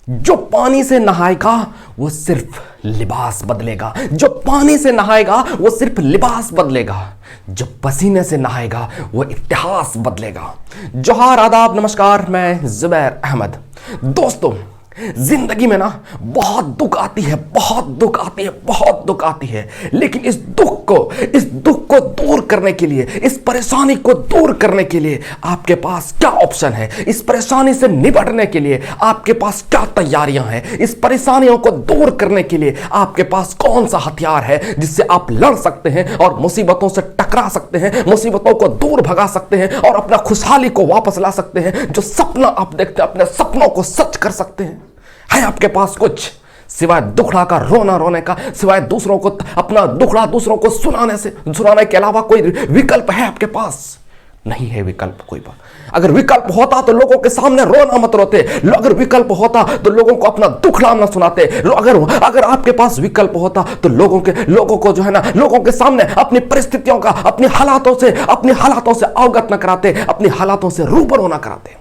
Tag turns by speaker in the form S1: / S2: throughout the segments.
S1: जो पानी से नहाएगा वो सिर्फ लिबास बदलेगा। जो पानी से नहाएगा वो सिर्फ लिबास बदलेगा। जो पसीने से नहाएगा वो इतिहास बदलेगा। जोहार, आदाब, नमस्कार, मैं जुबैर अहमद। दोस्तों, जिंदगी में ना बहुत दुख आती है, बहुत दुख आती है, बहुत दुख आती है। लेकिन इस दुख को दूर करने के लिए, इस परेशानी को दूर करने के लिए आपके पास क्या ऑप्शन है? इस परेशानी से निपटने के लिए आपके पास क्या तैयारियां हैं? इस परेशानियों को दूर करने के लिए आपके पास कौन सा हथियार है जिससे आप लड़ सकते हैं और मुसीबतों से टकरा सकते हैं, मुसीबतों को दूर भगा सकते हैं और अपना खुशहाली को वापस ला सकते हैं? जो सपना आप देखते हैं, अपने सपनों को सच कर सकते हैं। है आपके पास कुछ सिवाय दुखड़ा का रोना रोने का, सिवाय दूसरों को अपना दुखड़ा दूसरों को सुनाने के अलावा कोई विकल्प है आपके पास? नहीं है विकल्प कोई बात। अगर विकल्प होता तो लोगों के सामने रोना मत रोते। अगर विकल्प होता तो लोगों को अपना दुखड़ा न सुनाते। अगर आपके पास विकल्प होता तो लोगों को जो है ना, लोगों के सामने अपनी परिस्थितियों का, अपनी हालातों से अवगत न कराते, अपनी हालातों से रूबरू न कराते।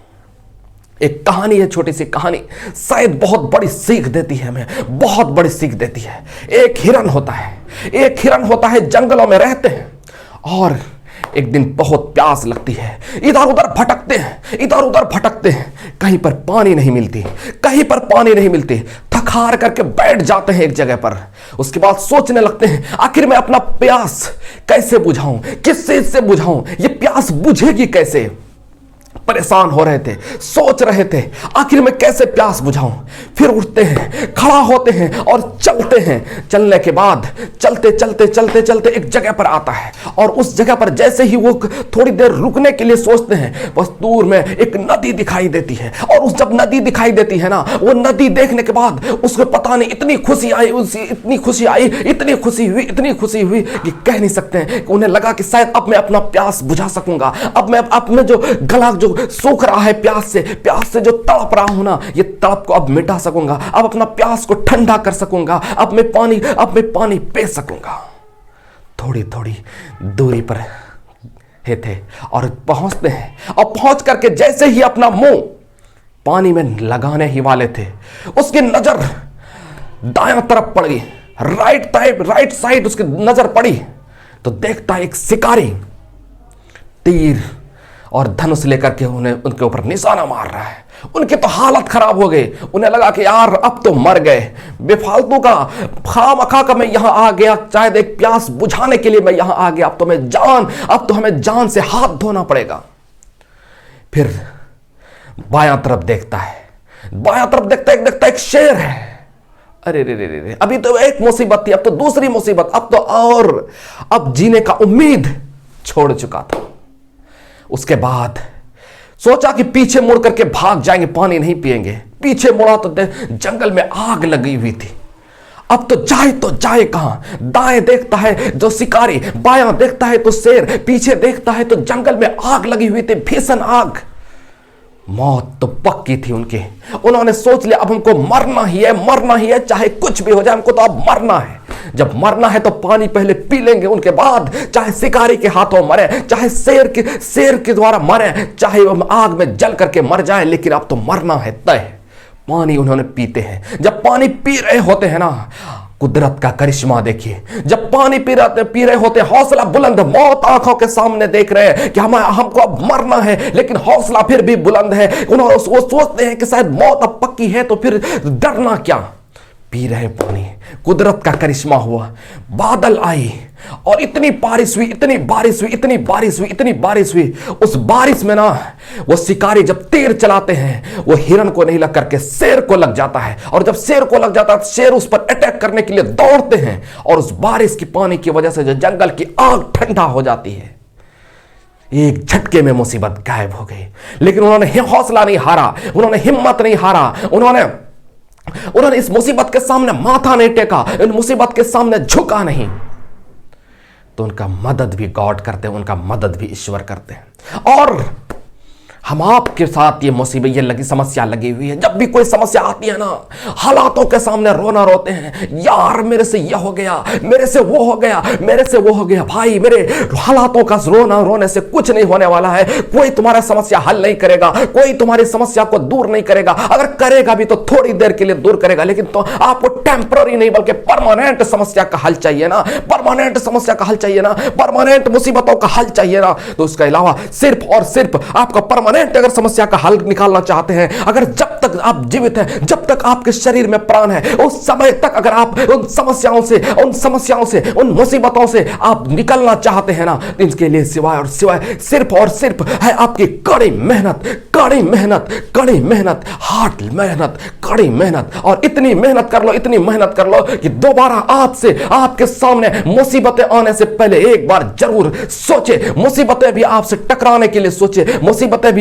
S1: एक कहानी है, छोटी सी कहानी, शायद बहुत बड़ी सीख देती है हमें, बहुत बड़ी सीख देती है। एक हिरन होता है, जंगलों में रहते हैं और एक दिन बहुत प्यास लगती है। इधर उधर भटकते हैं, कहीं पर पानी नहीं मिलती। थक हार करके बैठ जाते हैं एक जगह पर। उसके बाद सोचने लगते हैं, आखिर मैं अपना प्यास कैसे बुझाऊं, किस चीज से बुझाऊं, ये प्यास बुझेगी कैसे? परेशान हो रहे थे, सोच रहे थे आखिर मैं कैसे प्यास बुझाऊं। फिर उठते हैं, खड़ा होते हैं और चलते हैं। चलने के बाद चलते एक जगह पर आता है और उस जगह पर जैसे ही वो थोड़ी देर रुकने के लिए सोचते हैं, बस दूर में एक नदी दिखाई देती है। और उस जब नदी दिखाई देती है ना, वो नदी देखने के बाद उसको पता नहीं इतनी खुशी हुई कि कह नहीं सकते हैं। उन्हें लगा कि शायद अब मैं अपना प्यास बुझा सकूंगा। अब मैं जो गला जो सूख रहा है प्यास से जो तड़प रहा हूं ना, ये तड़प को अब मिटा सकूंगा। अब अपना प्यास को ठंडा कर सकूंगा। अब मैं पानी पी सकूंगा। थोड़ी दूरी पर थे और पहुंचते हैं और पहुंच करके जैसे ही अपना मुंह पानी में लगाने ही वाले थे, उसकी नजर दायां तरफ पड़ गई। राइट साइड उसकी नजर पड़ी तो देखता एक शिकारी तीर और धनुष लेकर के उनके ऊपर निशाना मार रहा है। उनकी तो हालत खराब हो गई। उन्हें लगा कि यार अब तो मर गए, बेफालतू का खामखा का मैं यहां आ गया, शायद एक प्यास बुझाने के लिए मैं यहां आ गया। अब तो हमें जान से हाथ धोना पड़ेगा। फिर बायां तरफ देखता एक शेर है। अरे रे, अभी तो एक मुसीबत थी, अब तो दूसरी मुसीबत, अब जीने का उम्मीद छोड़ चुका था। उसके बाद सोचा कि पीछे मुड़ करके भाग जाएंगे, पानी नहीं पिएंगे। पीछे मुड़ा तो जंगल में आग लगी हुई थी। अब तो जाए कहां? दाएं देखता है जो शिकारी, बायां देखता है तो शेर, पीछे देखता है तो जंगल में आग लगी हुई थी, भीषण आग। मौत तो पक्की थी उनकी। उन्होंने सोच लिया अब हमको मरना ही है, चाहे कुछ भी हो जाए, हमको तो अब मरना है। जब मरना है तो पानी पहले पी लेंगे, उनके बाद चाहे शिकारी के हाथों मरे, चाहे शेर के द्वारा मरे, चाहे वो आग में जल करके मर जाए, लेकिन अब तो मरना है तय। पानी उन्होंने पीते हैं। जब पानी पी रहे होते हैं ना, कुदरत का करिश्मा देखिए। जब पानी पी रहे होते, हौसला बुलंद, मौत आंखों के सामने देख रहे हैं कि हमको अब मरना है, लेकिन हौसला फिर भी बुलंद है। वो सोचते हैं कि शायद मौत अब पक्की है तो फिर डरना क्या। पी रहे पानी, कुदरत का करिश्मा हुआ, बादल आई और इतनी बारिश हुई। उस बारिश में ना वो शिकारी जब तीर चलाते हैं, वो हिरन को नहीं लग करके शेर को लग जाता है। और जब शेर को लग जाता है तो शेर उस पर अटैक करने के लिए दौड़ते हैं और उस बारिश की पानी की वजह से जो जंगल की आग ठंडा हो जाती है। एक झटके में मुसीबत गायब हो गई। लेकिन उन्होंने हौसला नहीं हारा, उन्होंने हिम्मत नहीं हारा, उन्होंने इस मुसीबत के सामने माथा नहीं टेका, इन मुसीबत के सामने झुका नहीं। तो उनका मदद भी गॉड करते हैं, उनका मदद भी ईश्वर करते हैं। और हम आपके साथ ये मुसीबत, ये लगी समस्या लगी हुई है। जब भी कोई समस्या आती है ना, हालातों के सामने रोना रोते हैं, यार मेरे से ये हो गया, मेरे से वो हो गया, मेरे से वो हो गया। भाई मेरे हालातों का रोना रोने से कुछ नहीं होने वाला है। कोई तुम्हारा समस्या हल नहीं करेगा, कोई तुम्हारी समस्या को दूर नहीं करेगा। अगर करेगा भी तो थोड़ी देर के लिए दूर करेगा, लेकिन तो आपको टेम्पररी नहीं बल्कि परमानेंट समस्या का हल चाहिए ना, परमानेंट समस्या का हल चाहिए ना, परमानेंट मुसीबतों का हल चाहिए ना। तो उसके अलावा सिर्फ और सिर्फ आपका परमानेंट अगर समस्या का हल निकालना चाहते हैं, अगर जब तक आप जीवित हैं, जब तक आपके शरीर में प्राण है, उस समय तक अगर आप उन समस्याओं से उन मुसीबतों से आप निकलना चाहते हैं ना, इनके लिए सिवाय और सिवाय सिर्फ और सिर्फ है आपकी कड़ी मेहनत, कड़ी मेहनत, कड़ी मेहनत, हार्ड मेहनत, कड़ी मेहनत। और इतनी मेहनत कर लो, इतनी मेहनत कर लो कि दोबारा आपसे आपके सामने मुसीबतें आने से पहले एक बार जरूर सोचे, मुसीबतें भी आपसे टकराने के लिए सोचे, मुसीबतें भी